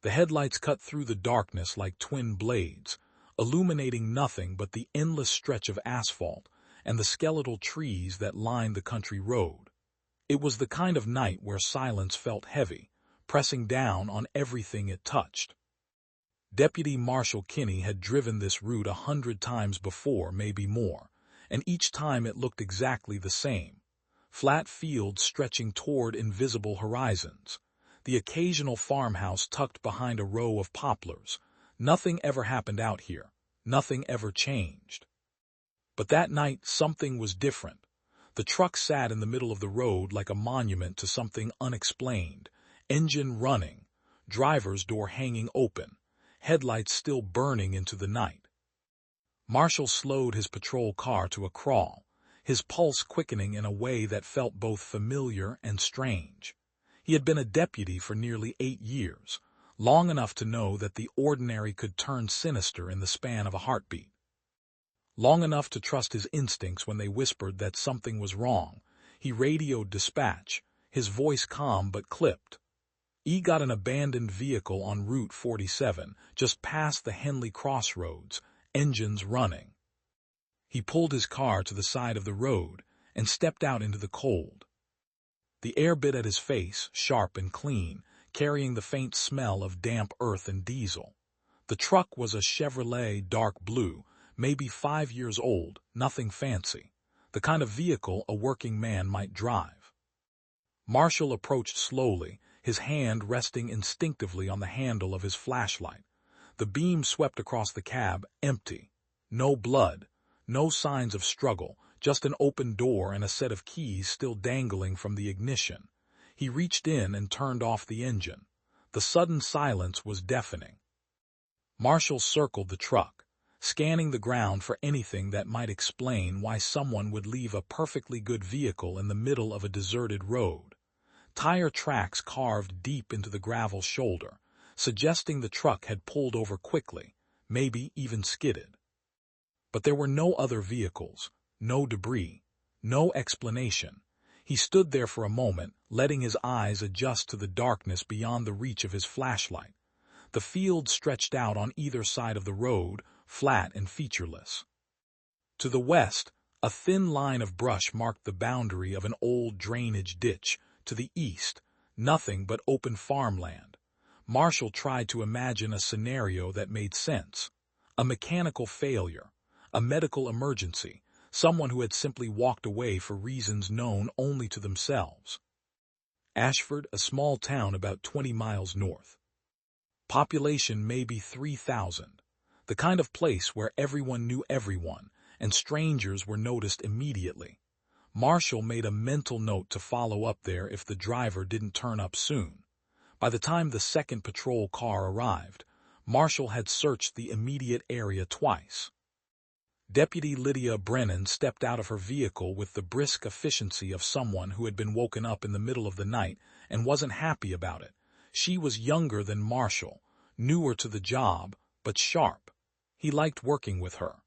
The headlights cut through the darkness like twin blades, illuminating nothing but the endless stretch of asphalt and the skeletal trees that lined the country road. It was the kind of night where silence felt heavy, pressing down on everything it touched. Deputy Marshal Kinney had driven this route 100 times before, maybe more, and each time it looked exactly the same. Flat fields stretching toward invisible horizons. The occasional farmhouse tucked behind a row of poplars. Nothing ever happened out here. Nothing ever changed. But that night, something was different. The truck sat in the middle of the road like a monument to something unexplained. Engine running, driver's door hanging open, headlights still burning into the night. Marshall slowed his patrol car to a crawl, his pulse quickening in a way that felt both familiar and strange. He had been a deputy for nearly 8 years, long enough to know that the ordinary could turn sinister in the span of a heartbeat. Long enough to trust his instincts when they whispered that something was wrong. He radioed dispatch, his voice calm but clipped. "E got an abandoned vehicle on Route 47, just past the Henley Crossroads, engines running." He pulled his car to the side of the road and stepped out into the cold. The air bit at his face, sharp and clean, carrying the faint smell of damp earth and diesel. The truck was a Chevrolet dark blue, maybe 5 years old, nothing fancy, the kind of vehicle a working man might drive. Marshall approached slowly, his hand resting instinctively on the handle of his flashlight. The beam swept across the cab, empty. No blood, no signs of struggle, just an open door and a set of keys still dangling from the ignition. He reached in and turned off the engine. The sudden silence was deafening. Marshall circled the truck, scanning the ground for anything that might explain why someone would leave a perfectly good vehicle in the middle of a deserted road. Tire tracks carved deep into the gravel shoulder, suggesting the truck had pulled over quickly, maybe even skidded. But there were no other vehicles, no debris, no explanation. He stood there for a moment, letting his eyes adjust to the darkness beyond the reach of his flashlight. The field stretched out on either side of the road, flat and featureless. To the west, a thin line of brush marked the boundary of an old drainage ditch. To the east, nothing but open farmland. Marshall tried to imagine a scenario that made sense. A mechanical failure, a medical emergency, someone who had simply walked away for reasons known only to themselves. Ashford, a small town about 20 miles north. Population maybe 3,000. The kind of place where everyone knew everyone, and strangers were noticed immediately. Marshall made a mental note to follow up there if the driver didn't turn up soon. By the time the second patrol car arrived, Marshall had searched the immediate area twice. Deputy Lydia Brennan stepped out of her vehicle with the brisk efficiency of someone who had been woken up in the middle of the night and wasn't happy about it. She was younger than Marshall, newer to the job, but sharp. He liked working with her.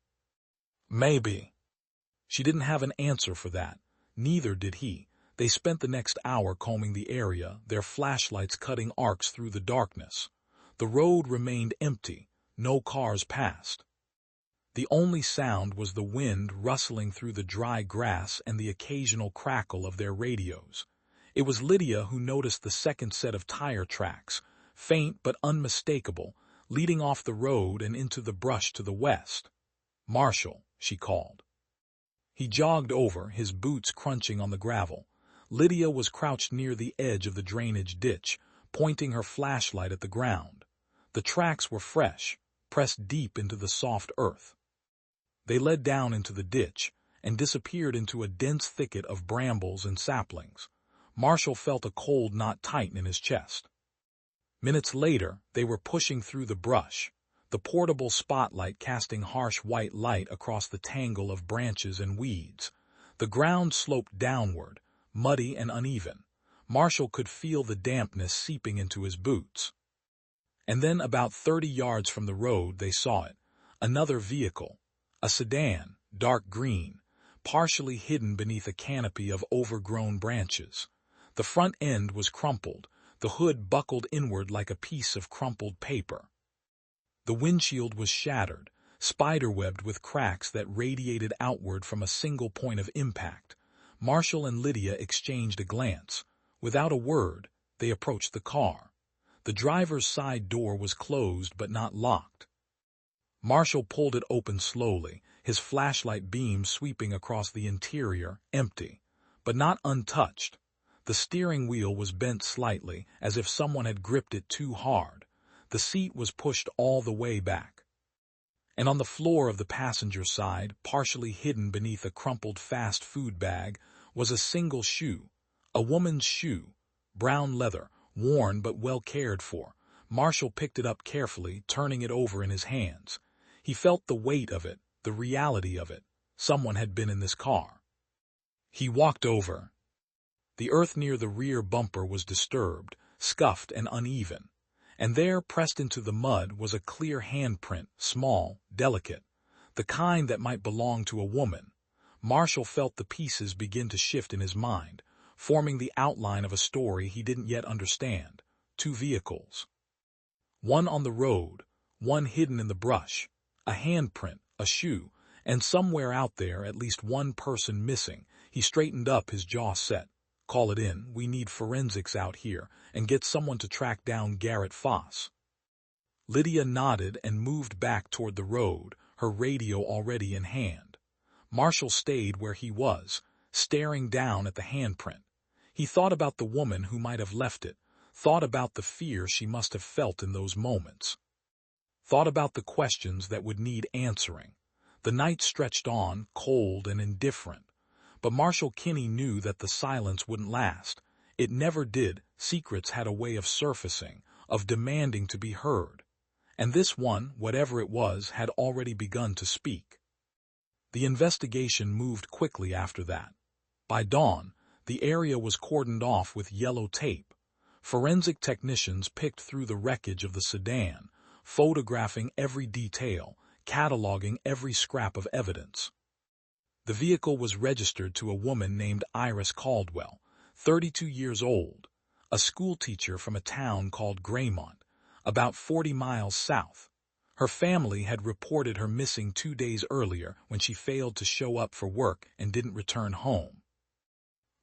Maybe. She didn't have an answer for that. Neither did he. They spent the next hour combing the area, their flashlights cutting arcs through the darkness. The road remained empty. No cars passed. The only sound was the wind rustling through the dry grass and the occasional crackle of their radios. It was Lydia who noticed the second set of tire tracks, faint but unmistakable, leading off the road and into the brush to the west. "Marshall," she called. He jogged over, his boots crunching on the gravel. Lydia was crouched near the edge of the drainage ditch, pointing her flashlight at the ground. The tracks were fresh, pressed deep into the soft earth. They led down into the ditch and disappeared into a dense thicket of brambles and saplings. Marshall felt a cold knot tighten in his chest. Minutes later, they were pushing through the brush, the portable spotlight casting harsh white light across the tangle of branches and weeds. The ground sloped downward, muddy and uneven. Marshall could feel the dampness seeping into his boots. And then about 30 yards from the road they saw it, another vehicle, a sedan, dark green, partially hidden beneath a canopy of overgrown branches. The front end was crumpled, the hood buckled inward like a piece of crumpled paper. The windshield was shattered, spiderwebbed with cracks that radiated outward from a single point of impact. Marshall and Lydia exchanged a glance. Without a word, they approached the car. The driver's side door was closed but not locked. Marshall pulled it open slowly, his flashlight beam sweeping across the interior, empty, but not untouched. The steering wheel was bent slightly, as if someone had gripped it too hard. The seat was pushed all the way back. And on the floor of the passenger side, partially hidden beneath a crumpled fast food bag, was a single shoe. A woman's shoe, brown leather, worn but well cared for. Marshall picked it up carefully, turning it over in his hands. He felt the weight of it, the reality of it. Someone had been in this car. He walked over. The earth near the rear bumper was disturbed, scuffed and uneven. And there, pressed into the mud, was a clear handprint, small, delicate, the kind that might belong to a woman. Marshall felt the pieces begin to shift in his mind, forming the outline of a story he didn't yet understand. 2 vehicles. One on the road, one hidden in the brush, a handprint, a shoe, and somewhere out there at least one person missing. He straightened up, his jaw set. Call it in, we need forensics out here, and get someone to track down Garrett Foss. Lydia nodded and moved back toward the road, her radio already in hand. Marshall stayed where he was, staring down at the handprint. He thought about the woman who might have left it, thought about the fear she must have felt in those moments. Thought about the questions that would need answering. The night stretched on, cold and indifferent. But Marshall Kinney knew that the silence wouldn't last. It never did. Secrets had a way of surfacing, of demanding to be heard. And this one, whatever it was, had already begun to speak. The investigation moved quickly after that. By dawn, the area was cordoned off with yellow tape. Forensic technicians picked through the wreckage of the sedan, photographing every detail, cataloging every scrap of evidence. The vehicle was registered to a woman named Iris Caldwell, 32 years old, a schoolteacher from a town called Graymont, about 40 miles south. Her family had reported her missing 2 days earlier when she failed to show up for work and didn't return home.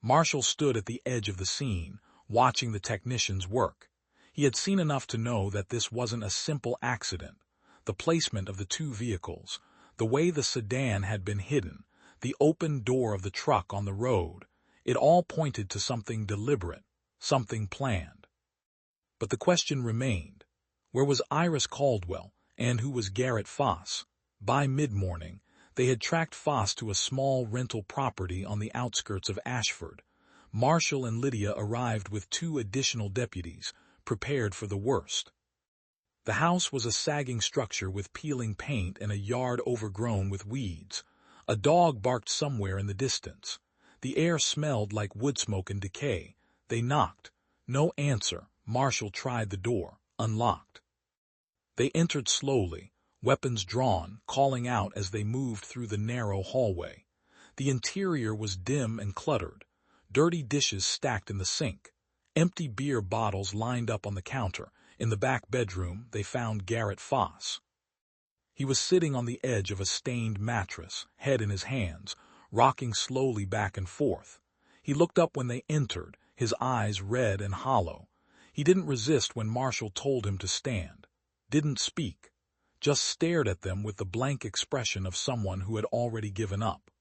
Marshall stood at the edge of the scene, watching the technicians work. He had seen enough to know that this wasn't a simple accident. The placement of the 2 vehicles, the way the sedan had been hidden, the open door of the truck on the road, it all pointed to something deliberate, something planned. But the question remained, where was Iris Caldwell, and who was Garrett Foss? By mid-morning, they had tracked Foss to a small rental property on the outskirts of Ashford. Marshall and Lydia arrived with 2 additional deputies, prepared for the worst. The house was a sagging structure with peeling paint and a yard overgrown with weeds. A dog barked somewhere in the distance. The air smelled like wood smoke and decay. They knocked. No answer. Marshall tried the door, unlocked. They entered slowly, weapons drawn, calling out as they moved through the narrow hallway. The interior was dim and cluttered. Dirty dishes stacked in the sink. Empty beer bottles lined up on the counter. In the back bedroom, they found Garrett Foss. He was sitting on the edge of a stained mattress, head in his hands, rocking slowly back and forth. He looked up when they entered, his eyes red and hollow. He didn't resist when Marshall told him to stand. Didn't speak. Just stared at them with the blank expression of someone who had already given up.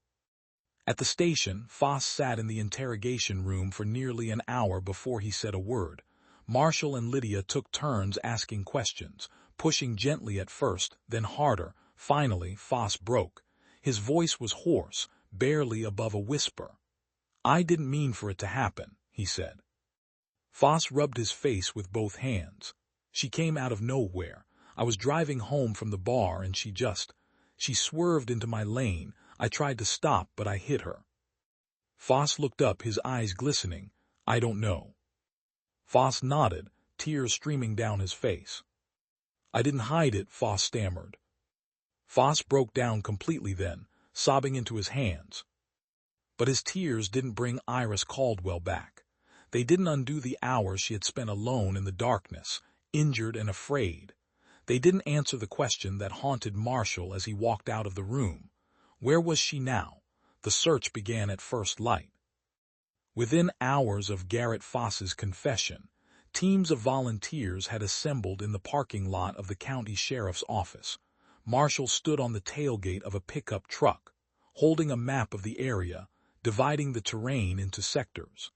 At the station, Foss sat in the interrogation room for nearly an hour before he said a word. Marshall and Lydia took turns asking questions, pushing gently at first, then harder. Finally, Foss broke. His voice was hoarse, barely above a whisper. "I didn't mean for it to happen," he said. Foss rubbed his face with both hands. "She came out of nowhere. I was driving home from the bar and she swerved into my lane. I tried to stop, but I hit her." Foss looked up, his eyes glistening. "I don't know." Foss nodded, tears streaming down his face. "I didn't hide it," Foss stammered. Foss broke down completely then, sobbing into his hands. But his tears didn't bring Iris Caldwell back. They didn't undo the hours she had spent alone in the darkness, injured and afraid. They didn't answer the question that haunted Marshall as he walked out of the room. Where was she now? The search began at first light. Within hours of Garrett Foss's confession, teams of volunteers had assembled in the parking lot of the county sheriff's office. Marshall stood on the tailgate of a pickup truck, holding a map of the area, dividing the terrain into sectors.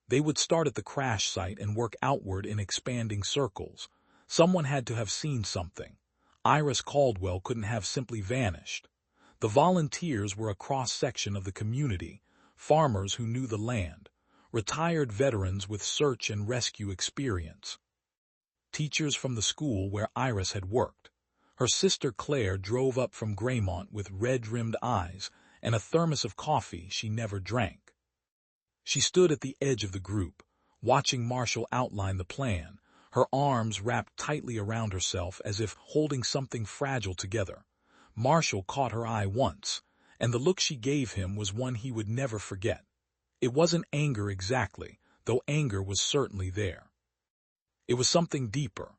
They would start at the crash site and work outward in expanding circles. Someone had to have seen something. Iris Caldwell couldn't have simply vanished. The volunteers were a cross-section of the community, farmers who knew the land, retired veterans with search and rescue experience, teachers from the school where Iris had worked. Her sister Claire drove up from Graymont with red-rimmed eyes and a thermos of coffee she never drank. She stood at the edge of the group, watching Marshall outline the plan, her arms wrapped tightly around herself as if holding something fragile together. Marshall caught her eye once, and the look she gave him was one he would never forget. It wasn't anger exactly, though anger was certainly there. It was something deeper,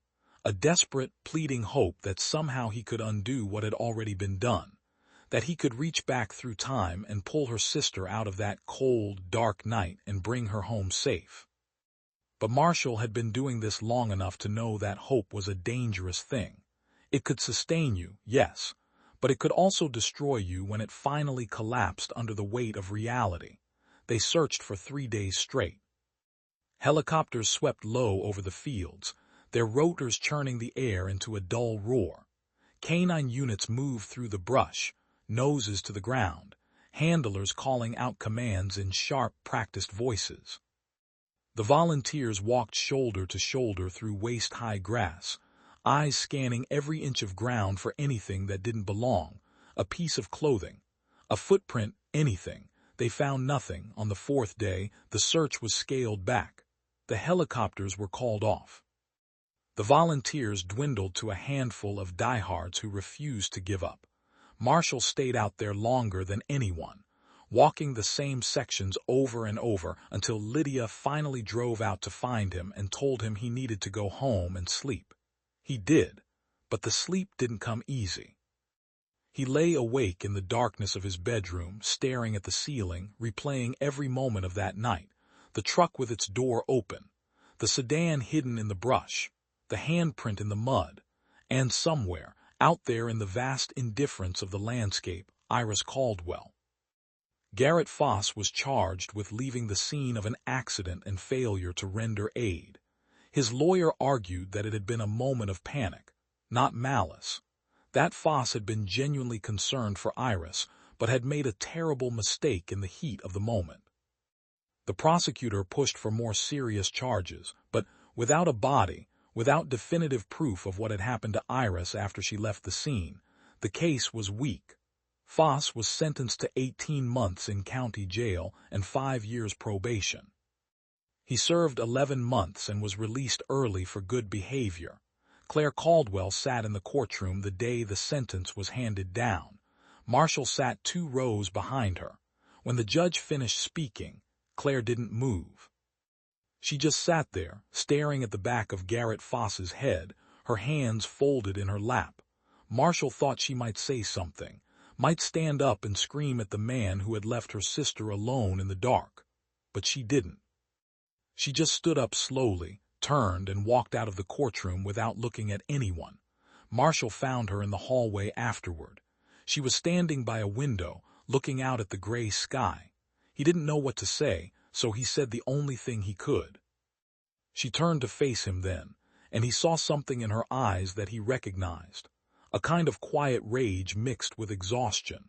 a desperate, pleading hope that somehow he could undo what had already been done, that he could reach back through time and pull her sister out of that cold, dark night and bring her home safe. But Marshall had been doing this long enough to know that hope was a dangerous thing. It could sustain you, yes, but it could also destroy you when it finally collapsed under the weight of reality. They searched for 3 days straight. Helicopters swept low over the fields, their rotors churning the air into a dull roar. Canine units moved through the brush, noses to the ground, handlers calling out commands in sharp, practiced voices. The volunteers walked shoulder to shoulder through waist-high grass, eyes scanning every inch of ground for anything that didn't belong, a piece of clothing, a footprint, anything. They found nothing. On the 4th day, the search was scaled back. The helicopters were called off. The volunteers dwindled to a handful of diehards who refused to give up. Marshall stayed out there longer than anyone, walking the same sections over and over until Lydia finally drove out to find him and told him he needed to go home and sleep. He did, but the sleep didn't come easy. He lay awake in the darkness of his bedroom, staring at the ceiling, replaying every moment of that night, the truck with its door open, the sedan hidden in the brush, the handprint in the mud, and somewhere, out there in the vast indifference of the landscape, Iris Caldwell. Garrett Foss was charged with leaving the scene of an accident and failure to render aid. His lawyer argued that it had been a moment of panic, not malice. That Foss had been genuinely concerned for Iris, but had made a terrible mistake in the heat of the moment. The prosecutor pushed for more serious charges, but without a body, without definitive proof of what had happened to Iris after she left the scene, the case was weak. Foss was sentenced to 18 months in county jail and 5 years probation. He served 11 months and was released early for good behavior. Claire Caldwell sat in the courtroom the day the sentence was handed down. Marshall sat 2 rows behind her. When the judge finished speaking, Claire didn't move. She just sat there, staring at the back of Garrett Foss's head, her hands folded in her lap. Marshall thought she might say something, might stand up and scream at the man who had left her sister alone in the dark. But she didn't. She just stood up slowly, turned, and walked out of the courtroom without looking at anyone. Marshall found her in the hallway afterward. She was standing by a window, looking out at the gray sky. He didn't know what to say, so he said the only thing he could. She turned to face him then, and he saw something in her eyes that he recognized, a kind of quiet rage mixed with exhaustion.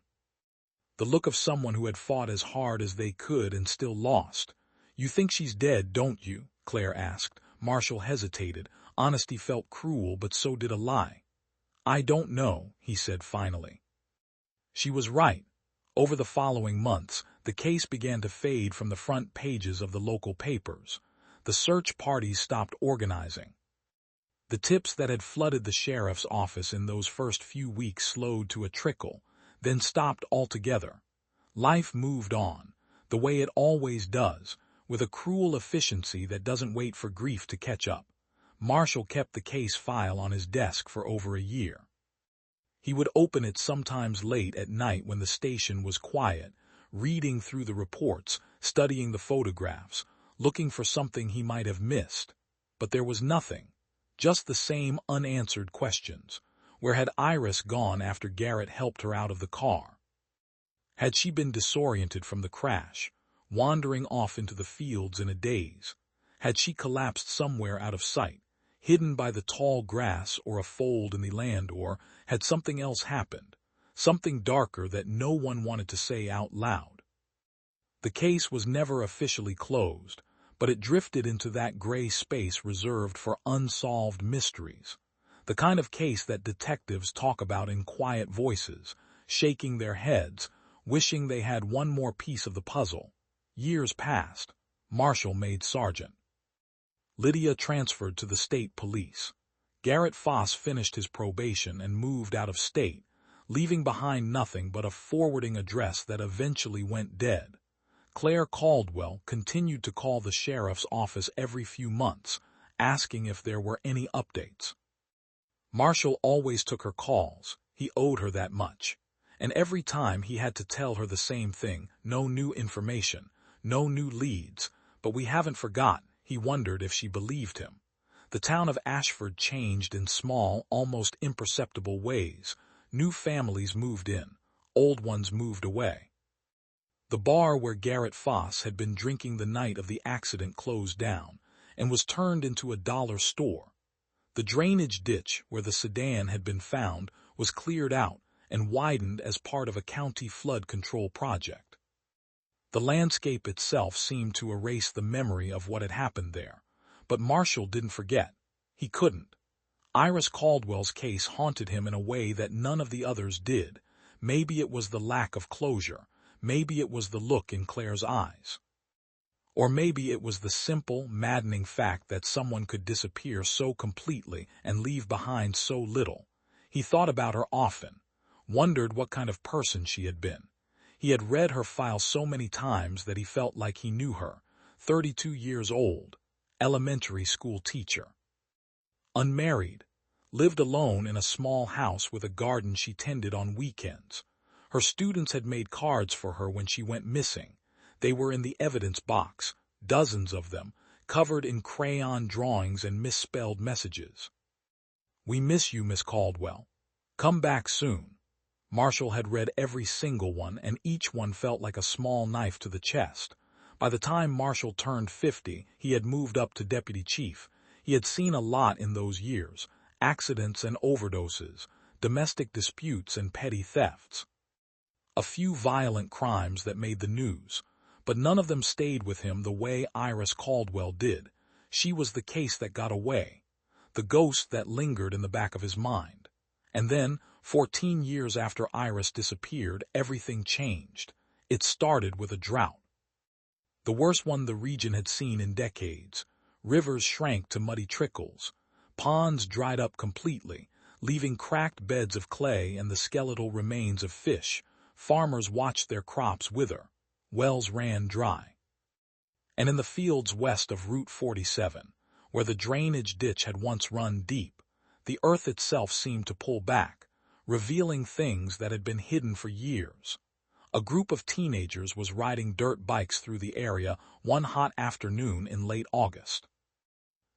The look of someone who had fought as hard as they could and still lost. "You think she's dead, don't you?" Claire asked. Marshall hesitated. Honesty felt cruel, but so did a lie. "I don't know," he said finally. She was right. Over the following months, the case began to fade from the front pages of the local papers. The search parties stopped organizing. The tips that had flooded the sheriff's office in those first few weeks slowed to a trickle, then stopped altogether. Life moved on, the way it always does, With a cruel efficiency that doesn't wait for grief to catch up, Marshall kept the case file on his desk for over a year. He would open it sometimes late at night when the station was quiet, reading through the reports, studying the photographs, looking for something he might have missed. But there was nothing, just the same unanswered questions. Where had Iris gone after Garrett helped her out of the car? Had she been disoriented from the crash, wandering off into the fields in a daze? Had she collapsed somewhere out of sight, hidden by the tall grass or a fold in the land, or had something else happened, something darker that no one wanted to say out loud? The case was never officially closed, but it drifted into that gray space reserved for unsolved mysteries, the kind of case that detectives talk about in quiet voices, shaking their heads, wishing they had one more piece of the puzzle. Years passed. Marshall made sergeant. Lydia transferred to the state police. Garrett Foss finished his probation and moved out of state, leaving behind nothing but a forwarding address that eventually went dead. Claire Caldwell continued to call the sheriff's office every few months, asking if there were any updates. Marshall always took her calls. He owed her that much. And every time he had to tell her the same thing: no new information, no new leads, but we haven't forgotten. He wondered if she believed him. The town of Ashford changed in small, almost imperceptible ways. New families moved in, old ones moved away. The bar where Garrett Foss had been drinking the night of the accident closed down and was turned into a dollar store. The drainage ditch where the sedan had been found was cleared out and widened as part of a county flood control project. The landscape itself seemed to erase the memory of what had happened there, but Marshall didn't forget. He couldn't. Iris Caldwell's case haunted him in a way that none of the others did. Maybe it was the lack of closure. Maybe it was the look in Claire's eyes. Or maybe it was the simple, maddening fact that someone could disappear so completely and leave behind so little. He thought about her often, wondered what kind of person she had been. He had read her file so many times that he felt like he knew her. 32 years old, elementary school teacher. Unmarried, lived alone in a small house with a garden she tended on weekends. Her students had made cards for her when she went missing. They were in the evidence box, dozens of them, covered in crayon drawings and misspelled messages. "We miss you, Miss Caldwell. Come back soon." Marshall had read every single one, and each one felt like a small knife to the chest. By the time Marshall turned 50, he had moved up to deputy chief. He had seen a lot in those years: accidents and overdoses, domestic disputes and petty thefts. A few violent crimes that made the news, but none of them stayed with him the way Iris Caldwell did. She was the case that got away, the ghost that lingered in the back of his mind. And then, 14 years after Iris disappeared, everything changed. It started with a drought. The worst one the region had seen in decades. Rivers shrank to muddy trickles. Ponds dried up completely, leaving cracked beds of clay and the skeletal remains of fish. Farmers watched their crops wither. Wells ran dry. And in the fields west of Route 47, where the drainage ditch had once run deep, the earth itself seemed to pull back, revealing things that had been hidden for years. A group of teenagers was riding dirt bikes through the area one hot afternoon in late August.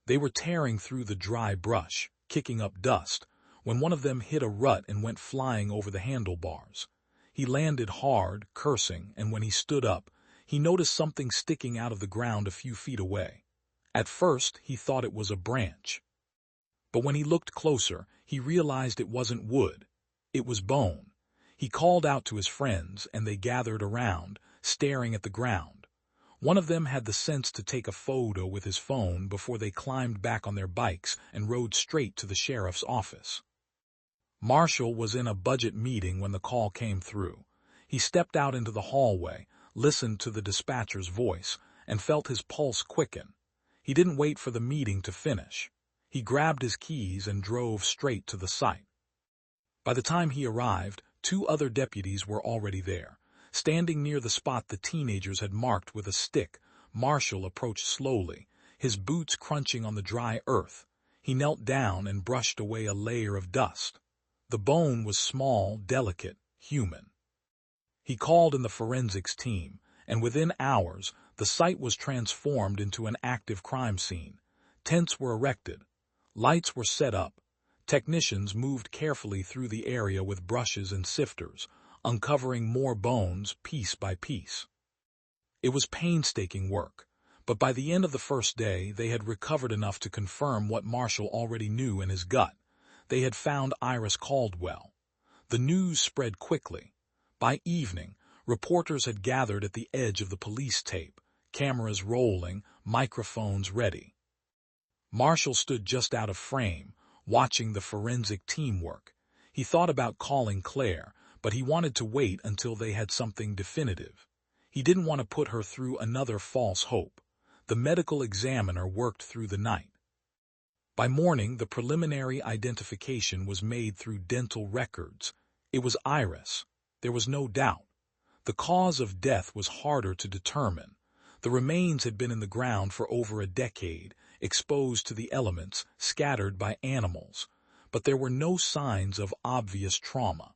They were tearing through the dry brush, kicking up dust, when one of them hit a rut and went flying over the handlebars. He landed hard, cursing, and when he stood up, he noticed something sticking out of the ground a few feet away. At first, he thought it was a branch. But when he looked closer, he realized it wasn't wood. It was bone. He called out to his friends, and they gathered around, staring at the ground. One of them had the sense to take a photo with his phone before they climbed back on their bikes and rode straight to the sheriff's office. Marshall was in a budget meeting when the call came through. He stepped out into the hallway, listened to the dispatcher's voice, and felt his pulse quicken. He didn't wait for the meeting to finish. He grabbed his keys and drove straight to the site. By the time he arrived, 2 other deputies were already there, standing near the spot the teenagers had marked with a stick, Marshall approached slowly, his boots crunching on the dry earth. He knelt down and brushed away a layer of dust. The bone was small, delicate, human. He called in the forensics team, and within hours, the site was transformed into an active crime scene. Tents were erected. Lights were set up. Technicians moved carefully through the area with brushes and sifters, uncovering more bones piece by piece. It was painstaking work, but by the end of the first day, they had recovered enough to confirm what Marshall already knew in his gut. They had found Iris Caldwell. The news spread quickly. By evening, reporters had gathered at the edge of the police tape, cameras rolling, microphones ready. Marshall stood just out of frame, watching the forensic team work. He thought about calling Claire, but he wanted to wait until they had something definitive. He didn't want to put her through another false hope. The medical examiner worked through the night. By morning, the preliminary identification was made through dental records. It was Iris. There was no doubt. The cause of death was harder to determine. The remains had been in the ground for over a decade, exposed to the elements, scattered by animals. But there were no signs of obvious trauma.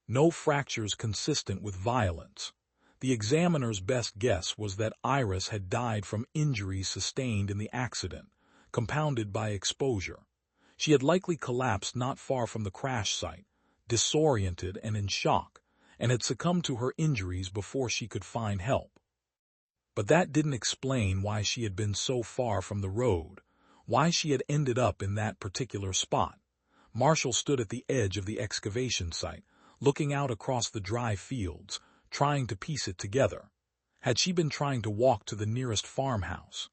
No fractures consistent with violence. The examiner's best guess was that Iris had died from injuries sustained in the accident, compounded by exposure. She had likely collapsed not far from the crash site, disoriented and in shock, and had succumbed to her injuries before she could find help. But that didn't explain why she had been so far from the road, why she had ended up in that particular spot. Marshall stood at the edge of the excavation site, looking out across the dry fields, trying to piece it together. Had she been trying to walk to the nearest farmhouse?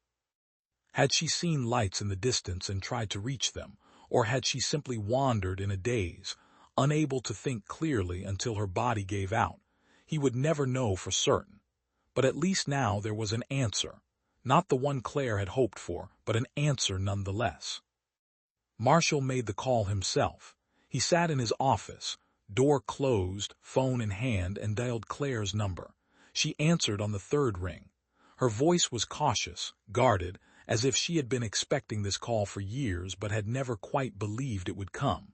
Had she seen lights in the distance and tried to reach them, or had she simply wandered in a daze, unable to think clearly until her body gave out? He would never know for certain. But at least now there was an answer. Not the one Claire had hoped for, but an answer nonetheless. Marshall made the call himself. He sat in his office, door closed, phone in hand, and dialed Claire's number. She answered on the third ring. Her voice was cautious, guarded, as if she had been expecting this call for years but had never quite believed it would come.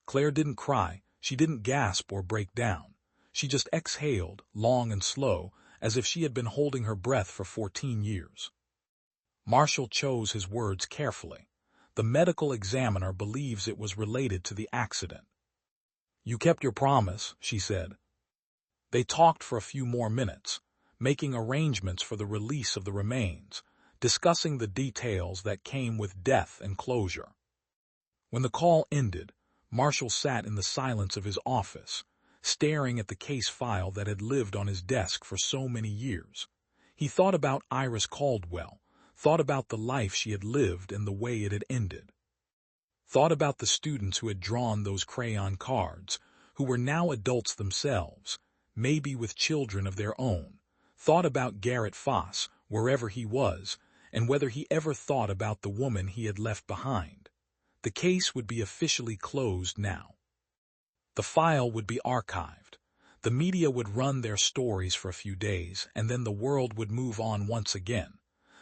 Claire didn't cry, she didn't gasp or break down. She just exhaled, long and slow, as if she had been holding her breath for 14 years. Marshall chose his words carefully. The medical examiner believes it was related to the accident. "You kept your promise," she said. They talked for a few more minutes, making arrangements for the release of the remains, discussing the details that came with death and closure. When the call ended, Marshall sat in the silence of his office, staring at the case file that had lived on his desk for so many years. He thought about Iris Caldwell, thought about the life she had lived and the way it had ended. Thought about the students who had drawn those crayon cards, who were now adults themselves, maybe with children of their own. Thought about Garrett Foss, wherever he was, and whether he ever thought about the woman he had left behind. The case would be officially closed now. The file would be archived. The media would run their stories for a few days, and then the world would move on once again.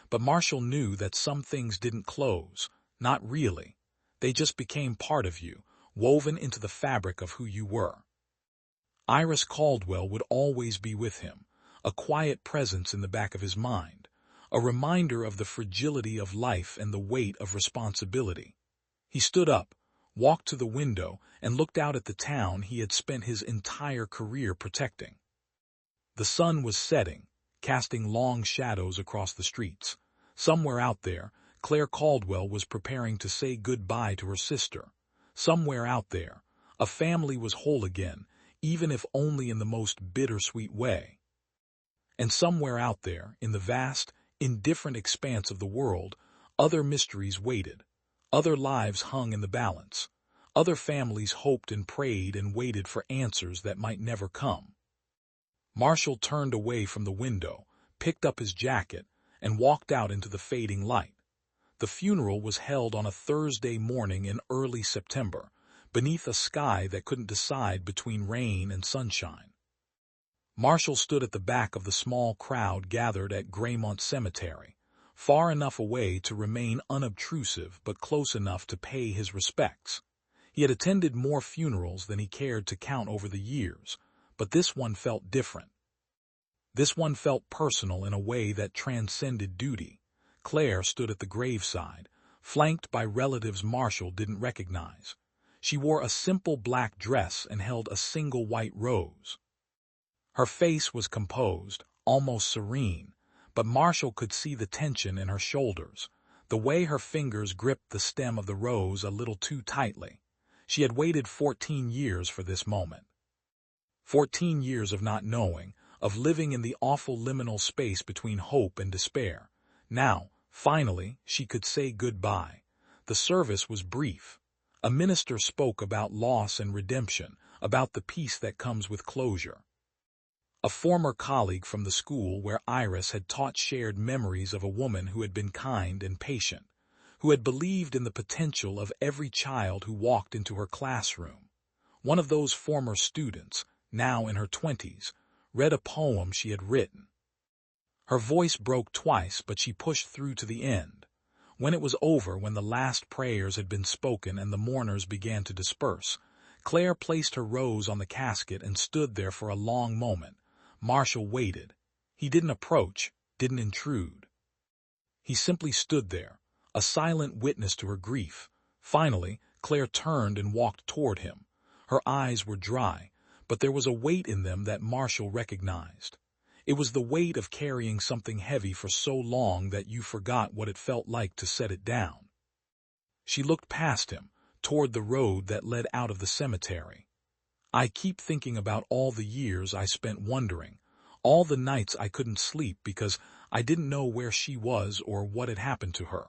But Marshall knew that some things didn't close. Not really. They just became part of you, woven into the fabric of who you were. Iris Caldwell would always be with him, a quiet presence in the back of his mind, a reminder of the fragility of life and the weight of responsibility. He stood up, walked to the window, and looked out at the town he had spent his entire career protecting. The sun was setting, casting long shadows across the streets. Somewhere out there, Claire Caldwell was preparing to say goodbye to her sister. Somewhere out there, a family was whole again, even if only in the most bittersweet way. And somewhere out there, in the vast, indifferent expanse of the world, other mysteries waited. Other lives hung in the balance. Other families hoped and prayed and waited for answers that might never come. Marshall turned away from the window, picked up his jacket, and walked out into the fading light. The funeral was held on a Thursday morning in early September, beneath a sky that couldn't decide between rain and sunshine. Marshall stood at the back of the small crowd gathered at Greymont Cemetery, far enough away to remain unobtrusive but close enough to pay his respects. He had attended more funerals than he cared to count over the years, but this one felt different. This one felt personal in a way that transcended duty. Claire stood at the graveside, flanked by relatives Marshall didn't recognize. She wore a simple black dress and held a single white rose. Her face was composed, almost serene, but Marshall could see the tension in her shoulders, the way her fingers gripped the stem of the rose a little too tightly. She had waited 14 years for this moment. 14 years of not knowing, of living in the awful liminal space between hope and despair. Now, finally, she could say goodbye. The service was brief. A minister spoke about loss and redemption, about the peace that comes with closure. A former colleague from the school where Iris had taught shared memories of a woman who had been kind and patient, who had believed in the potential of every child who walked into her classroom. One of those former students, now in her 20s, read a poem she had written. Her voice broke twice, but she pushed through to the end. When it was over, when the last prayers had been spoken and the mourners began to disperse, Claire placed her rose on the casket and stood there for a long moment. Marshall waited. He didn't approach, didn't intrude. He simply stood there, a silent witness to her grief. Finally, Claire turned and walked toward him. Her eyes were dry, but there was a weight in them that Marshall recognized. It was the weight of carrying something heavy for so long that you forgot what it felt like to set it down. She looked past him, toward the road that led out of the cemetery. I keep thinking about all the years I spent wondering, all the nights I couldn't sleep because I didn't know where she was or what had happened to her.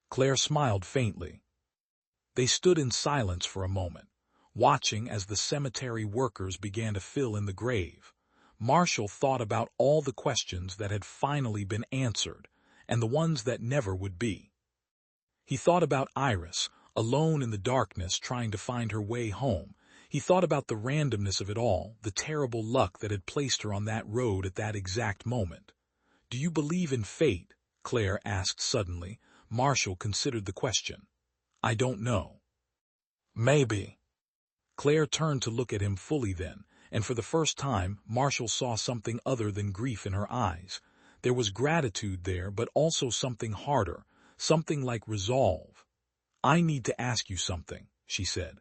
Claire smiled faintly. They stood in silence for a moment, watching as the cemetery workers began to fill in the grave. Marshall thought about all the questions that had finally been answered, and the ones that never would be. He thought about Iris, alone in the darkness trying to find her way home. He thought about the randomness of it all, the terrible luck that had placed her on that road at that exact moment. "Do you believe in fate?" Claire asked suddenly. Marshall considered the question. "I don't know. Maybe." Claire turned to look at him fully then, and for the first time, Marshall saw something other than grief in her eyes. There was gratitude there, but also something harder, something like resolve. "I need to ask you something," she said.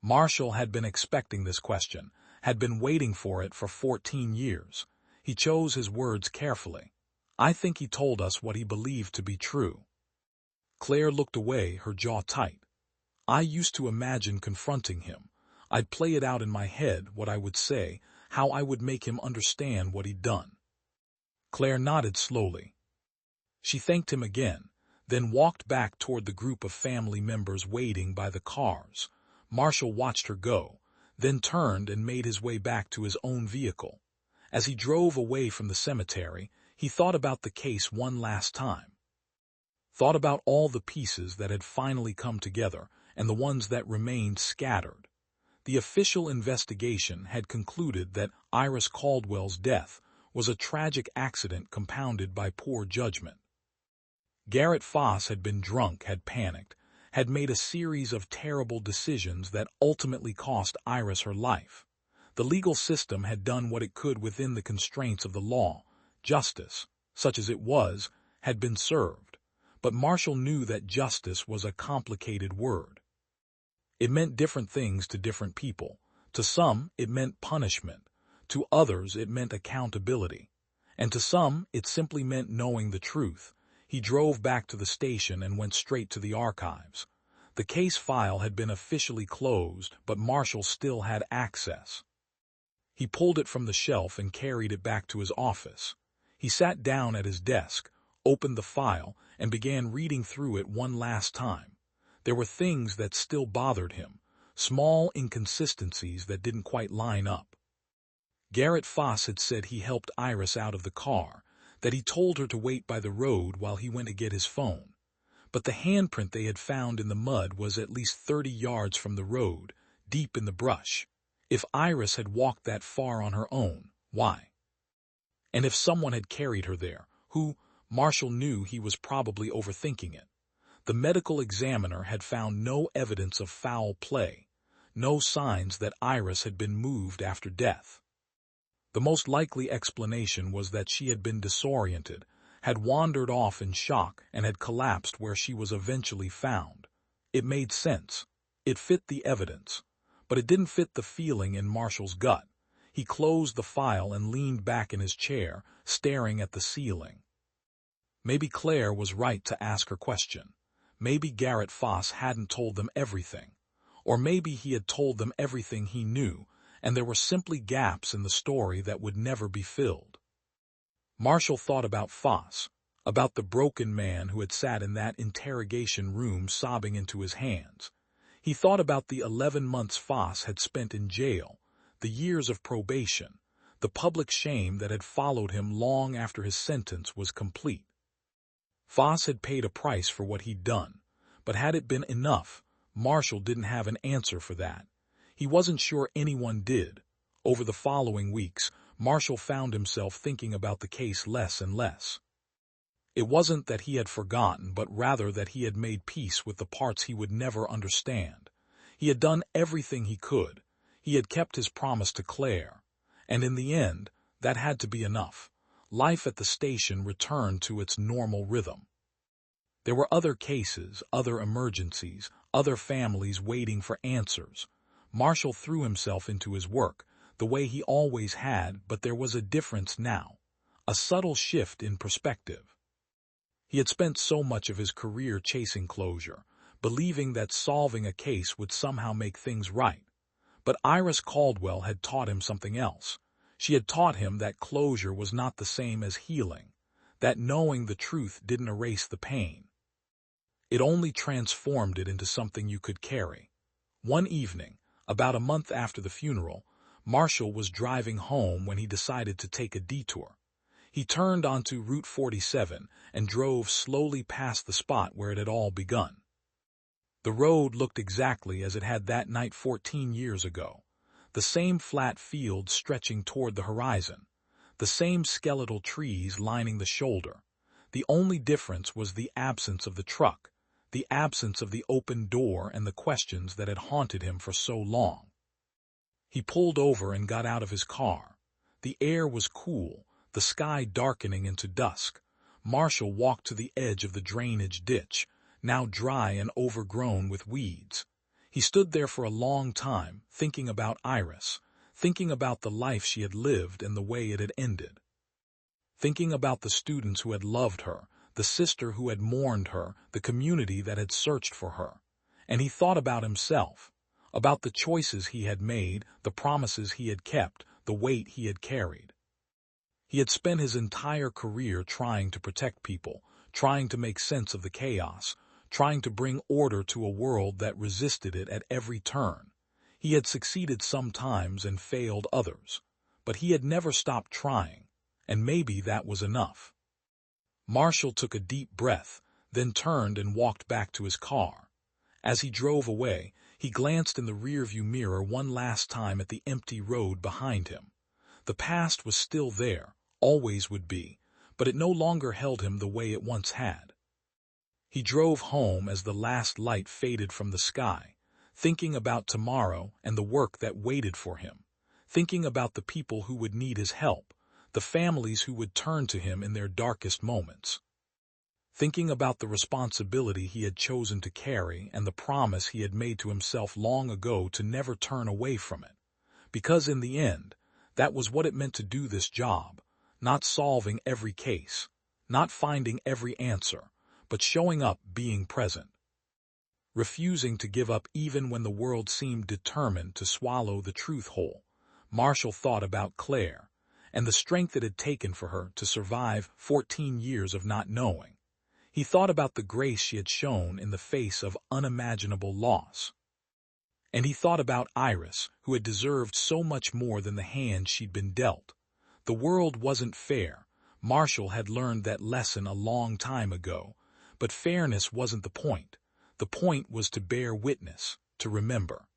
Marshall had been expecting this question, had been waiting for it for 14 years. He chose his words carefully. "I think he told us what he believed to be true." Claire looked away, her jaw tight. "I used to imagine confronting him. I'd play it out in my head, what I would say, how I would make him understand what he'd done." Claire nodded slowly. She thanked him again, then walked back toward the group of family members waiting by the cars. Marshall watched her go, then turned and made his way back to his own vehicle. As he drove away from the cemetery, he thought about the case one last time. Thought about all the pieces that had finally come together and the ones that remained scattered. The official investigation had concluded that Iris Caldwell's death was a tragic accident compounded by poor judgment. Garrett Foss had been drunk, had panicked, had made a series of terrible decisions that ultimately cost Iris her life. The legal system had done what it could within the constraints of the law. Justice, such as it was, had been served. But Marshall knew that justice was a complicated word. It meant different things to different people. To some, it meant punishment. To others, it meant accountability. And to some, it simply meant knowing the truth. He drove back to the station and went straight to the archives. The case file had been officially closed, but Marshall still had access. He pulled it from the shelf and carried it back to his office. He sat down at his desk, opened the file, and began reading through it one last time. There were things that still bothered him, small inconsistencies that didn't quite line up. Garrett Foss had said he helped Iris out of the car, that he told her to wait by the road while he went to get his phone. But the handprint they had found in the mud was at least 30 yards from the road, deep in the brush. If Iris had walked that far on her own, why? And if someone had carried her there, who, Marshall knew he was probably overthinking it. The medical examiner had found no evidence of foul play, no signs that Iris had been moved after death. The most likely explanation was that she had been disoriented, had wandered off in shock, and had collapsed where she was eventually found. It made sense. It fit the evidence. But it didn't fit the feeling in Marshall's gut. He closed the file and leaned back in his chair, staring at the ceiling. Maybe Claire was right to ask her question. Maybe Garrett Foss hadn't told them everything. Or maybe he had told them everything he knew, and there were simply gaps in the story that would never be filled. Marshall thought about Foss, about the broken man who had sat in that interrogation room sobbing into his hands. He thought about the 11 months Foss had spent in jail, the years of probation, the public shame that had followed him long after his sentence was complete. Foss had paid a price for what he'd done, but had it been enough? Marshall didn't have an answer for that. He wasn't sure anyone did. Over the following weeks, Marshall found himself thinking about the case less and less. It wasn't that he had forgotten, but rather that he had made peace with the parts he would never understand. He had done everything he could. He had kept his promise to Claire. And in the end, that had to be enough. Life at the station returned to its normal rhythm. There were other cases, other emergencies, other families waiting for answers. Marshall threw himself into his work, the way he always had, but there was a difference now. A subtle shift in perspective. He had spent so much of his career chasing closure, believing that solving a case would somehow make things right. But Iris Caldwell had taught him something else. She had taught him that closure was not the same as healing, that knowing the truth didn't erase the pain. It only transformed it into something you could carry. One evening, about a month after the funeral, Marshall was driving home when he decided to take a detour. He turned onto Route 47 and drove slowly past the spot where it had all begun. The road looked exactly as it had that night 14 years ago. The same flat fields stretching toward the horizon, the same skeletal trees lining the shoulder. The only difference was the absence of the truck, the absence of the open door and the questions that had haunted him for so long. He pulled over and got out of his car. The air was cool, the sky darkening into dusk. Marshall walked to the edge of the drainage ditch, now dry and overgrown with weeds. He stood there for a long time, thinking about Iris, thinking about the life she had lived and the way it had ended. Thinking about the students who had loved her, the sister who had mourned her, the community that had searched for her. And he thought about himself, about the choices he had made, the promises he had kept, the weight he had carried. He had spent his entire career trying to protect people, trying to make sense of the chaos, trying to bring order to a world that resisted it at every turn. He had succeeded sometimes and failed others, but he had never stopped trying, and maybe that was enough. Marshall took a deep breath, then turned and walked back to his car. As he drove away, he glanced in the rearview mirror one last time at the empty road behind him. The past was still there, always would be, but it no longer held him the way it once had. He drove home as the last light faded from the sky, thinking about tomorrow and the work that waited for him, thinking about the people who would need his help, the families who would turn to him in their darkest moments. Thinking about the responsibility he had chosen to carry and the promise he had made to himself long ago to never turn away from it. Because in the end, that was what it meant to do this job, not solving every case, not finding every answer, but showing up, being present. Refusing to give up even when the world seemed determined to swallow the truth whole. Marshall thought about Claire, and the strength it had taken for her to survive 14 years of not knowing. He thought about the grace she had shown in the face of unimaginable loss. And he thought about Iris, who had deserved so much more than the hand she'd been dealt. The world wasn't fair. Marshall had learned that lesson a long time ago, but fairness wasn't the point. The point was to bear witness, to remember.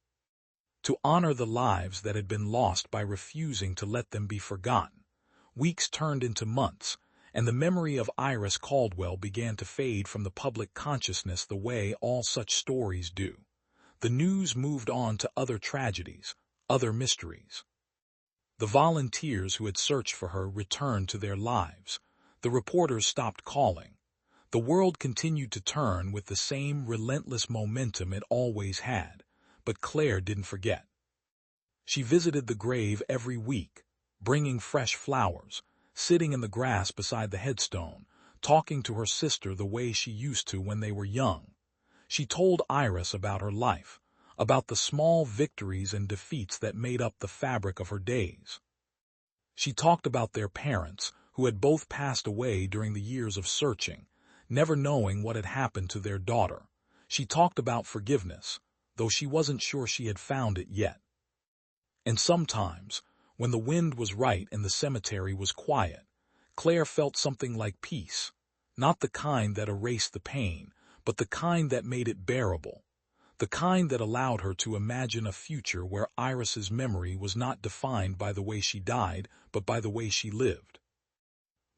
to honor the lives that had been lost by refusing to let them be forgotten. Weeks turned into months, and the memory of Iris Caldwell began to fade from the public consciousness the way all such stories do. The news moved on to other tragedies, other mysteries. The volunteers who had searched for her returned to their lives. The reporters stopped calling. The world continued to turn with the same relentless momentum it always had, but Claire didn't forget. She visited the grave every week, bringing fresh flowers, sitting in the grass beside the headstone, talking to her sister the way she used to when they were young. She told Iris about her life, about the small victories and defeats that made up the fabric of her days. She talked about their parents, who had both passed away during the years of searching, never knowing what had happened to their daughter. She talked about forgiveness, though she wasn't sure she had found it yet. And sometimes, when the wind was right and the cemetery was quiet, Claire felt something like peace, not the kind that erased the pain, but the kind that made it bearable, the kind that allowed her to imagine a future where Iris's memory was not defined by the way she died, but by the way she lived.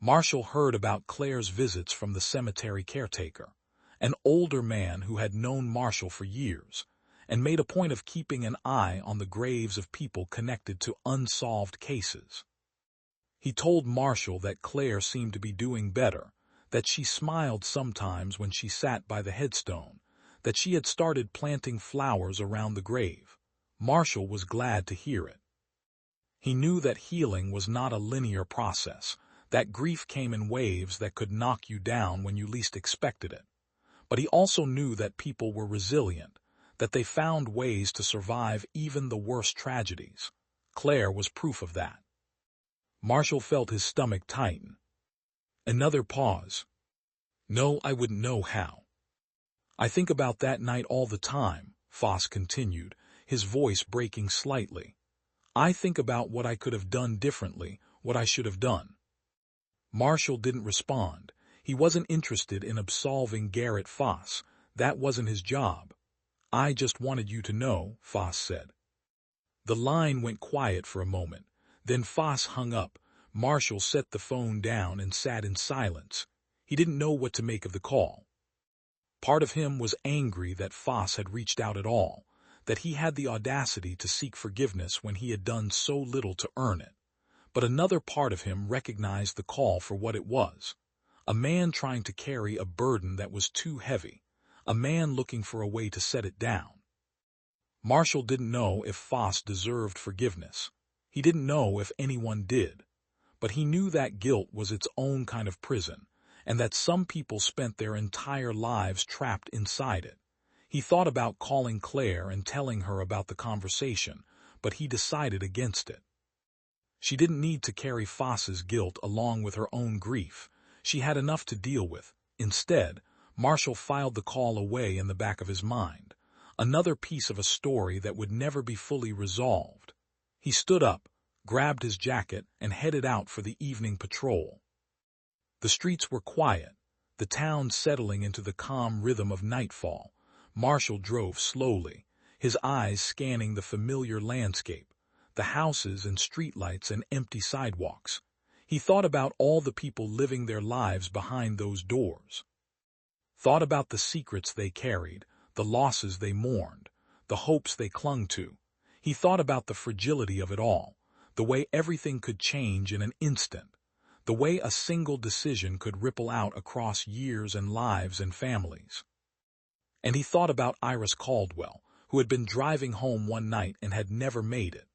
Marshall heard about Claire's visits from the cemetery caretaker, an older man who had known Marshall for years, and made a point of keeping an eye on the graves of people connected to unsolved cases. He told Marshall that Claire seemed to be doing better, that she smiled sometimes when she sat by the headstone, that she had started planting flowers around the grave. Marshall was glad to hear it. He knew that healing was not a linear process, that grief came in waves that could knock you down when you least expected it. But he also knew that people were resilient, that they found ways to survive even the worst tragedies. Claire was proof of that. Marshall felt his stomach tighten. Another pause. No, I wouldn't know how. I think about that night all the time, Foss continued, his voice breaking slightly. I think about what I could have done differently, what I should have done. Marshall didn't respond. He wasn't interested in absolving Garrett Foss. That wasn't his job. I just wanted you to know, Foss said. The line went quiet for a moment. Then Foss hung up. Marshall set the phone down and sat in silence. He didn't know what to make of the call. Part of him was angry that Foss had reached out at all, that he had the audacity to seek forgiveness when he had done so little to earn it. But another part of him recognized the call for what it was. A man trying to carry a burden that was too heavy. A man looking for a way to set it down. Marshall didn't know if Foss deserved forgiveness. He didn't know if anyone did. But he knew that guilt was its own kind of prison, and that some people spent their entire lives trapped inside it. He thought about calling Claire and telling her about the conversation, but he decided against it. She didn't need to carry Foss's guilt along with her own grief. She had enough to deal with. Instead, Marshall filed the call away in the back of his mind, another piece of a story that would never be fully resolved. He stood up, grabbed his jacket, and headed out for the evening patrol. The streets were quiet, the town settling into the calm rhythm of nightfall. Marshall drove slowly, his eyes scanning the familiar landscape, the houses and streetlights and empty sidewalks. He thought about all the people living their lives behind those doors. Thought about the secrets they carried, the losses they mourned, the hopes they clung to. He thought about the fragility of it all, the way everything could change in an instant, the way a single decision could ripple out across years and lives and families. And he thought about Iris Caldwell, who had been driving home one night and had never made it,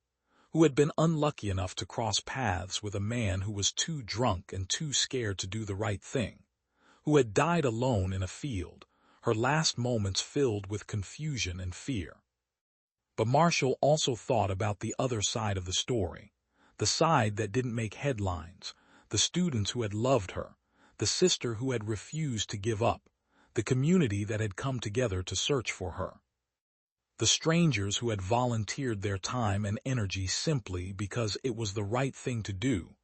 who had been unlucky enough to cross paths with a man who was too drunk and too scared to do the right thing, who had died alone in a field, her last moments filled with confusion and fear. But Marshall also thought about the other side of the story, the side that didn't make headlines, the students who had loved her, the sister who had refused to give up, the community that had come together to search for her, the strangers who had volunteered their time and energy simply because it was the right thing to do.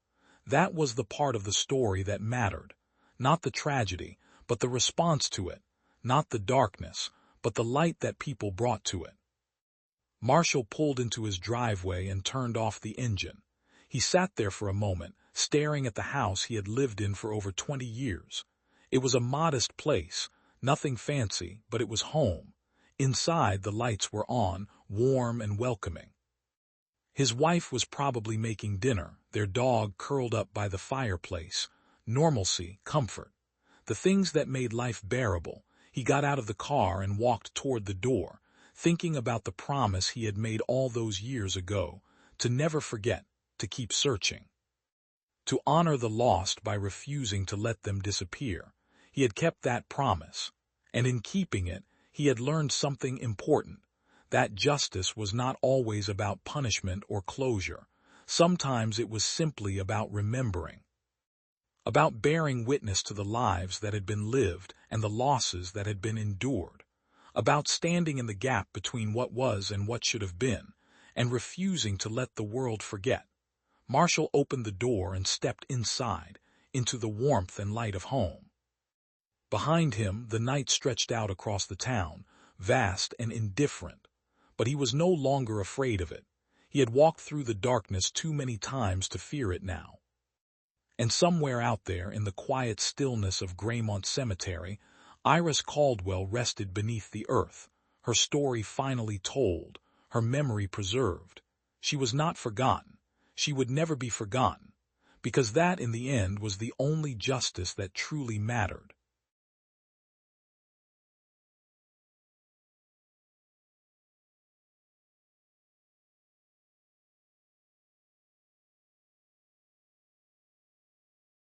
That was the part of the story that mattered, not the tragedy, but the response to it, not the darkness, but the light that people brought to it. Marshall pulled into his driveway and turned off the engine. He sat there for a moment, staring at the house he had lived in for over 20 years. It was a modest place, nothing fancy, but it was home. Inside, the lights were on, warm and welcoming. His wife was probably making dinner, their dog curled up by the fireplace. Normalcy, comfort. The things that made life bearable. He got out of the car and walked toward the door, thinking about the promise he had made all those years ago, to never forget, to keep searching. To honor the lost by refusing to let them disappear. He had kept that promise, and in keeping it, he had learned something important. That justice was not always about punishment or closure. Sometimes it was simply about remembering. About bearing witness to the lives that had been lived and the losses that had been endured. About standing in the gap between what was and what should have been, and refusing to let the world forget. Marshall opened the door and stepped inside, into the warmth and light of home. Behind him, the night stretched out across the town, vast and indifferent. But he was no longer afraid of it. He had walked through the darkness too many times to fear it now. And somewhere out there, in the quiet stillness of Greymont Cemetery, Iris Caldwell rested beneath the earth, her story finally told, her memory preserved. She was not forgotten. She would never be forgotten, because that, in the end, was the only justice that truly mattered.